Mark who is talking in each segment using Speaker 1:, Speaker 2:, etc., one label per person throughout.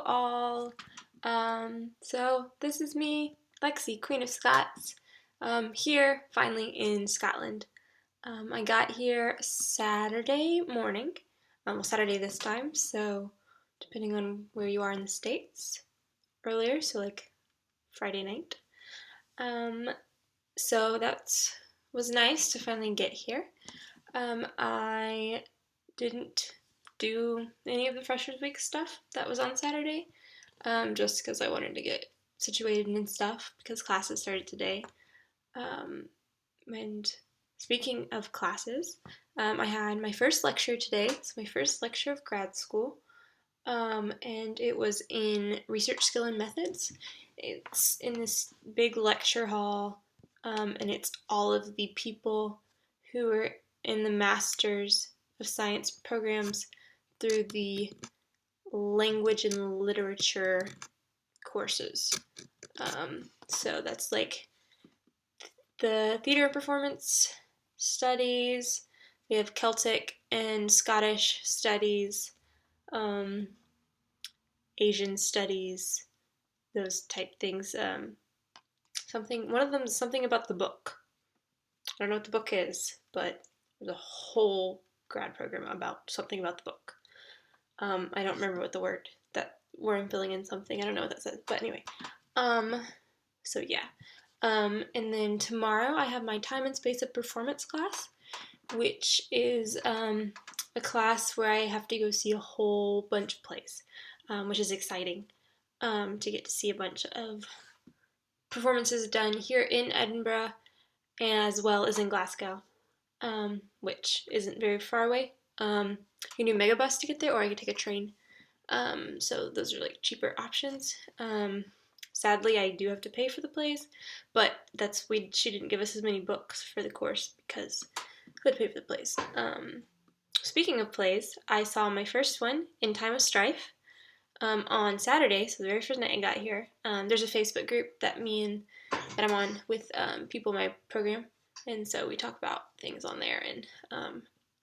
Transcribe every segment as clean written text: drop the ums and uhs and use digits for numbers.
Speaker 1: all. So this is me, Lexi, Queen of Scots, here finally in Scotland. I got here Saturday morning, well, Saturday this time, so depending on where you are in the States, earlier, so like Friday night. So that was nice to finally get here. I didn't do any of the Freshers Week stuff that was on Saturday, just because I wanted to get situated and stuff, because classes started today. And speaking of classes, I had my first lecture today. It's my first lecture of grad school, and it was in research skill and methods. It's in this big lecture hall, and it's all of the people who are in the Masters of Science programs through the language and literature courses. So that's like the theater and performance studies. We have Celtic and Scottish studies, Asian studies, those type things. One of them is something about the book. I don't know what the book is, but there's a whole grad program about something about the book. I don't remember what the word that where I'm filling in something. I don't know what that says, but anyway. So yeah. And then tomorrow I have my time and space of performance class, which is a class where I have to go see a whole bunch of plays, which is exciting to get to see a bunch of performances done here in Edinburgh as well as in Glasgow, which isn't very far away. You can do Megabus to get there, or I can take a train. So those are like cheaper options. Sadly, I do have to pay for the plays, but she didn't give us as many books for the course because we had to pay for the plays. Speaking of plays, I saw my first one, In Time of Strife, on Saturday, so the very first night I got here. There's a Facebook group that I'm on with people in my program, and so we talk about things on there, and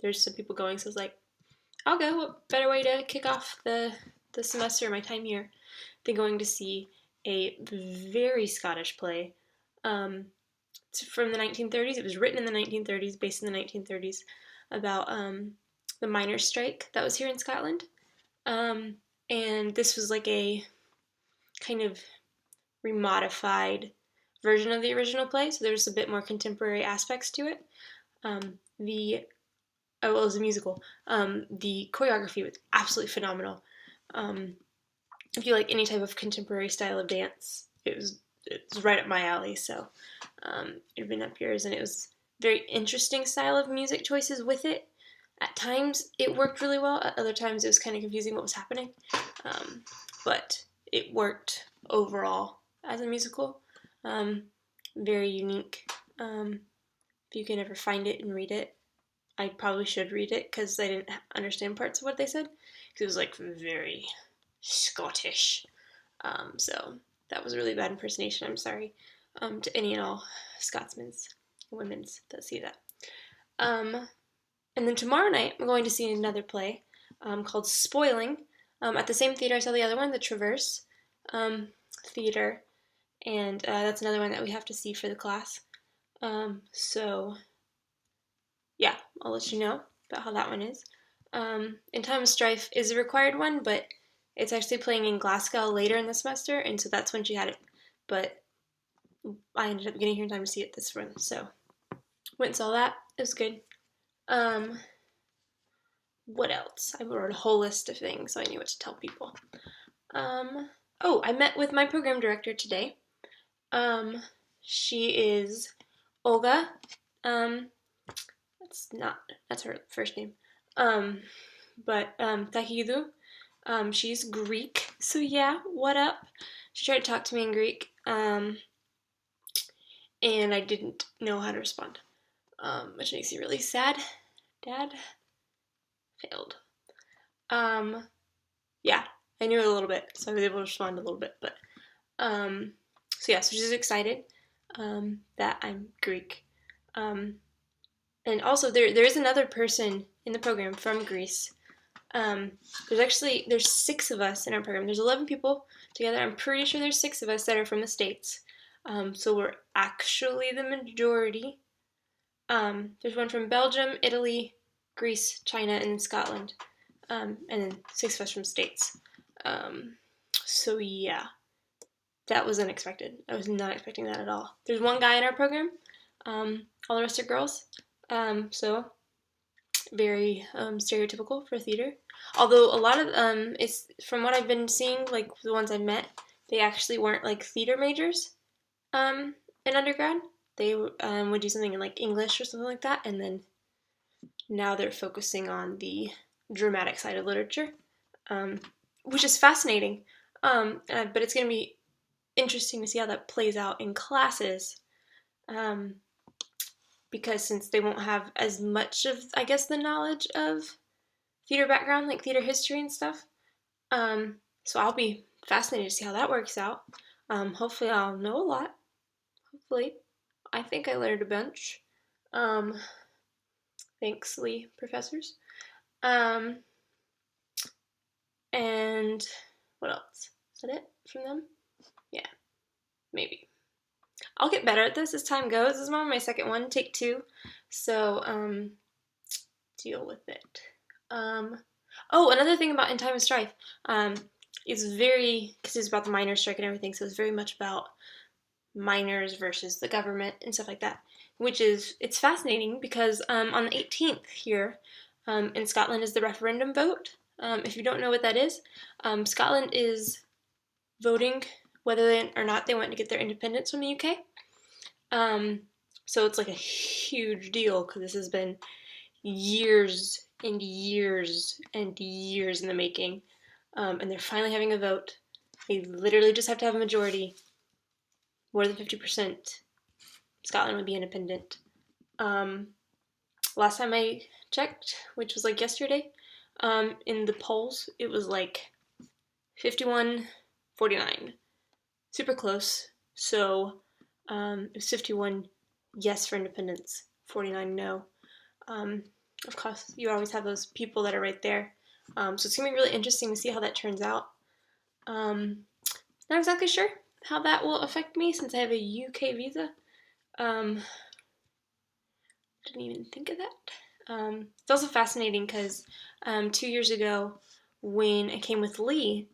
Speaker 1: there's some people going, so I was like, I'll go. What better way to kick off the semester, my time here, than going to see a very Scottish play. It's from the 1930s. It was written in the 1930s, based in the 1930s, about the miners' strike that was here in Scotland. And this was like a kind of remodified version of the original play, so there was a bit more contemporary aspects to it. It was a musical. The choreography was absolutely phenomenal. If you like any type of contemporary style of dance, it's right up my alley. So it'd been up yours, and it was very interesting style of music choices with it. At times it worked really well. At other times it was kind of confusing what was happening. But it worked overall as a musical. Very unique. If you can ever find it and read it, I probably should read it because I didn't understand parts of what they said because it was like very Scottish. So that was a really bad impersonation. I'm sorry to any and all Scotsmen's and women's that see that. And then tomorrow night I'm going to see another play called Spoiling at the same theater I saw the other one, the Traverse Theater, and that's another one that we have to see for the class. So yeah, I'll let you know about how that one is. In Time of Strife is a required one, but it's actually playing in Glasgow later in the semester, and so that's when she had it. But I ended up getting here in time to see it this run, so went and saw that. It was good. What else? I wrote a whole list of things, so I knew what to tell people. I met with my program director today. She is Olga. That's her first name. But Takidu. She's Greek, so yeah, what up? She tried to talk to me in Greek, and I didn't know how to respond, which makes me really sad. Dad failed. Yeah, I knew it a little bit, so I was able to respond a little bit, but, so she's excited, that I'm Greek, and also there is another person in the program from Greece, There's 6 of us in our program. There's 11 people together. I'm pretty sure there's 6 of us that are from the States. So we're actually the majority. There's one from Belgium, Italy, Greece, China, and Scotland. And then 6 of us from States. So yeah, that was unexpected. I was not expecting that at all. There's one guy in our program. All the rest are girls. So very stereotypical for theater. Although a lot of it's from what I've been seeing, like the ones I've met, they actually weren't like theater majors in undergrad. They would do something in like English or something like that, and then now they're focusing on the dramatic side of literature, which is fascinating. But it's going to be interesting to see how that plays out in classes. Because since they won't have as much of, I guess, the knowledge of theater background, like theater history and stuff. So I'll be fascinated to see how that works out. Hopefully I'll know a lot. Hopefully. I think I learned a bunch. Thanks, Lee professors. And what else? Is that it from them? Yeah, maybe. I'll get better at this as time goes. This is my second one, take 2. So, deal with it. Oh, another thing about In Time of Strife. It's very, because it's about the miners' strike and everything, so it's very much about miners versus the government and stuff like that. It's fascinating because on the 18th here in Scotland is the referendum vote. If you don't know what that is, Scotland is voting whether or not they want to get their independence from the UK. So it's like a huge deal because this has been years and years and years in the making. And they're finally having a vote. They literally just have to have a majority. More than 50%. Scotland would be independent. Last time I checked, which was like yesterday, in the polls, it was like 51-49. Super close. So it was 51 yes for independence, 49 no. Of course, you always have those people that are right there. So it's going to be really interesting to see how that turns out. Not exactly sure how that will affect me since I have a UK visa. Didn't even think of that. It's also fascinating because 2 years ago, when I came with Lee,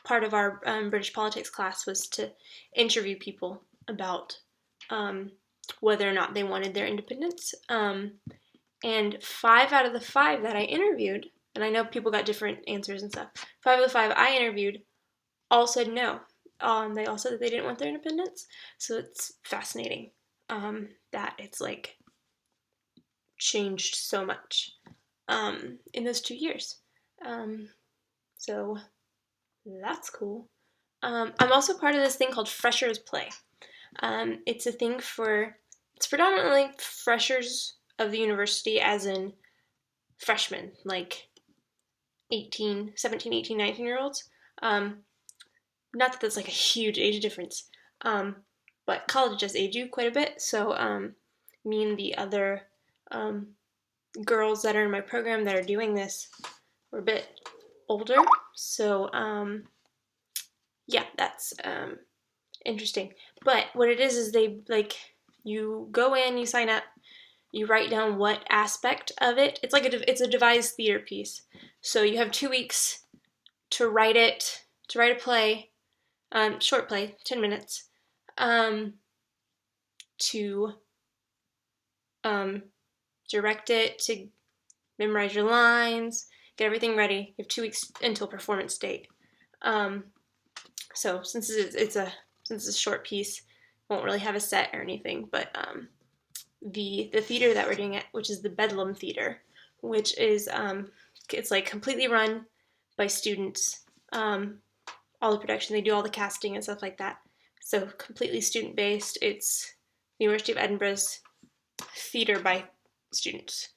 Speaker 1: part of our British politics class was to interview people about whether or not they wanted their independence. And 5 out of the 5 that I interviewed, and I know people got different answers and stuff, 5 of the 5 I interviewed all said no. They all said that they didn't want their independence. So it's fascinating that it's like changed so much in those 2 years. So that's cool. I'm also part of this thing called Freshers Play. It's a thing it's predominantly freshers of the university, as in freshmen, like 17, 18, 19-year-olds. Not that that's like a huge age difference, but college does age you quite a bit. So me and the other girls that are in my program that are doing this were a bit older. So yeah, that's interesting. But what it is they you go in, you sign up, you write down what aspect of it. It's like it's a devised theater piece. So you have 2 weeks to write it, to write a play, short play, 10 minutes, to direct it, to memorize your lines, get everything ready. You have 2 weeks until performance date. So since it's a short piece, won't really have a set or anything, but the theater that we're doing it, which is the Bedlam Theater, which is it's like completely run by students. All the production, they do all the casting and stuff like that. So completely student based. It's the University of Edinburgh's theater by students.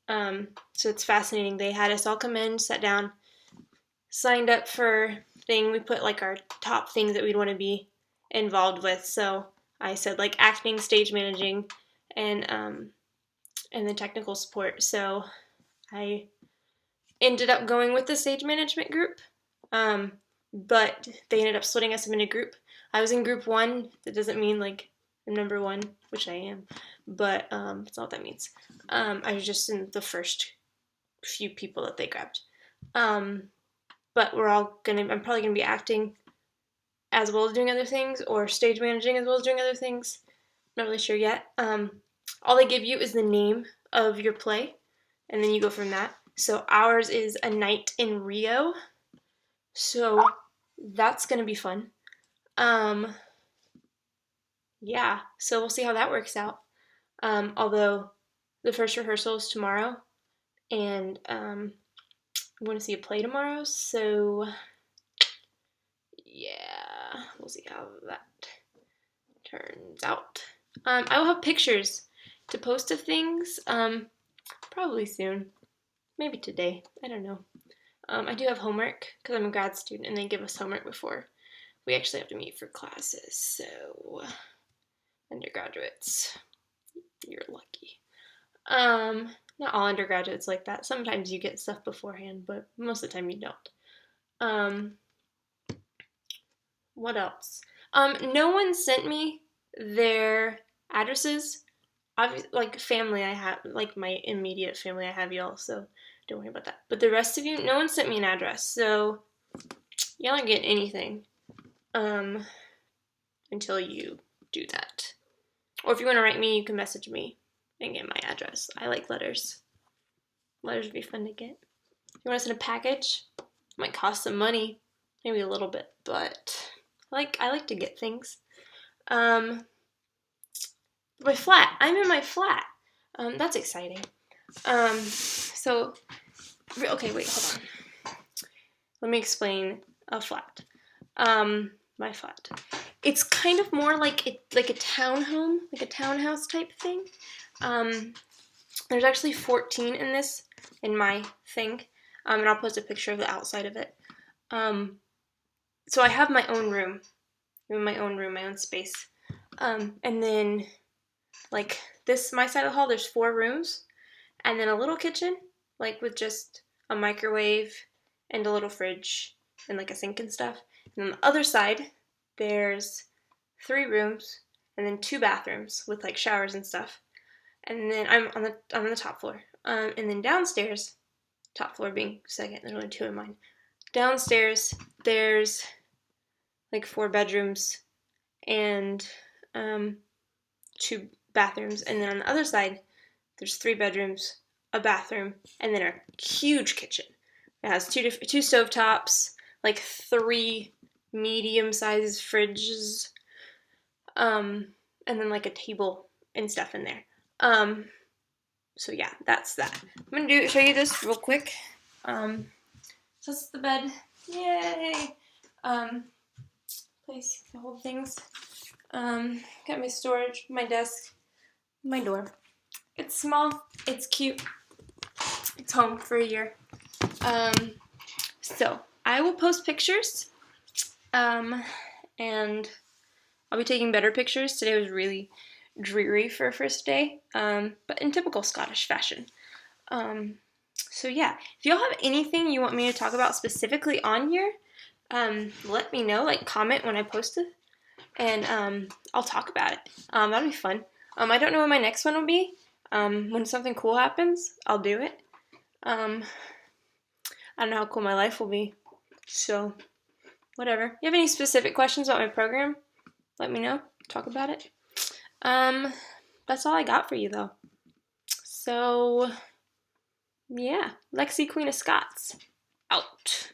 Speaker 1: So it's fascinating. They had us all come in, sat down, signed up for thing. We put like our top things that we'd want to be involved with. So I said like acting, stage managing, and the technical support. So I ended up going with the stage management group, but they ended up splitting us up into group. I was in group 1. That doesn't mean like I'm number 1, which I am, but that's not what that means. I was just in the first few people that they grabbed. But I'm probably gonna be acting as well as doing other things, or stage managing as well as doing other things. Not really sure yet. All they give you is the name of your play, and then you go from that. So ours is A Night in Rio. So that's gonna be fun. Yeah, so we'll see how that works out. Although the first rehearsal is tomorrow, and I'm going to see a play tomorrow, so yeah, we'll see how that turns out. I will have pictures to post of things, probably soon, maybe today, I don't know. I do have homework, because I'm a grad student, and they give us homework before we actually have to meet for classes, so undergraduates, you're lucky. Not all undergraduates like that. Sometimes you get stuff beforehand, but most of the time you don't. What else? No one sent me their addresses. Like family I have, like my immediate family, I have y'all, so don't worry about that. But the rest of you, no one sent me an address, so y'all aren't getting anything until you do that. Or if you want to write me, you can message me and get my address. I like letters. Letters would be fun to get. If you want to send a package, it might cost some money, maybe a little bit, but I like to get things. My flat. I'm in my flat. That's exciting. Okay, wait, hold on. Let me explain a flat. My flat. It's kind of more like a townhome, like a townhouse type thing. There's actually 14 in my thing, and I'll post a picture of the outside of it. So I have my own room, my own space, and then like my side of the hall, there's 4 rooms, and then a little kitchen, like with just a microwave and a little fridge and like a sink and stuff. And on the other side, there's 3 rooms and then 2 bathrooms with like showers and stuff. And then I'm on the top floor. And then downstairs, top floor being second, there's only 2 in mine. Downstairs, there's like 4 bedrooms and 2 bathrooms. And then on the other side, there's 3 bedrooms, a bathroom, and then a huge kitchen. It has 2 stovetops, like 3 medium-sized fridges, and then like a table and stuff in there. So yeah, that's that. I'm gonna show you this real quick. So this is the bed. Yay! Place to hold things. Got my storage, my desk, my door. It's small, it's cute. It's home for a year. So I will post pictures, and I'll be taking better pictures. Today was really dreary for a first day, but in typical Scottish fashion. So yeah, if y'all have anything you want me to talk about specifically on here, let me know, like comment when I post it, and I'll talk about it. That'll be fun. I don't know when my next one will be. When something cool happens, I'll do it. I don't know how cool my life will be, so whatever. You have any specific questions about my program? Let me know. Talk about it. That's all I got for you, though. So, yeah. Lexi, Queen of Scots. Out.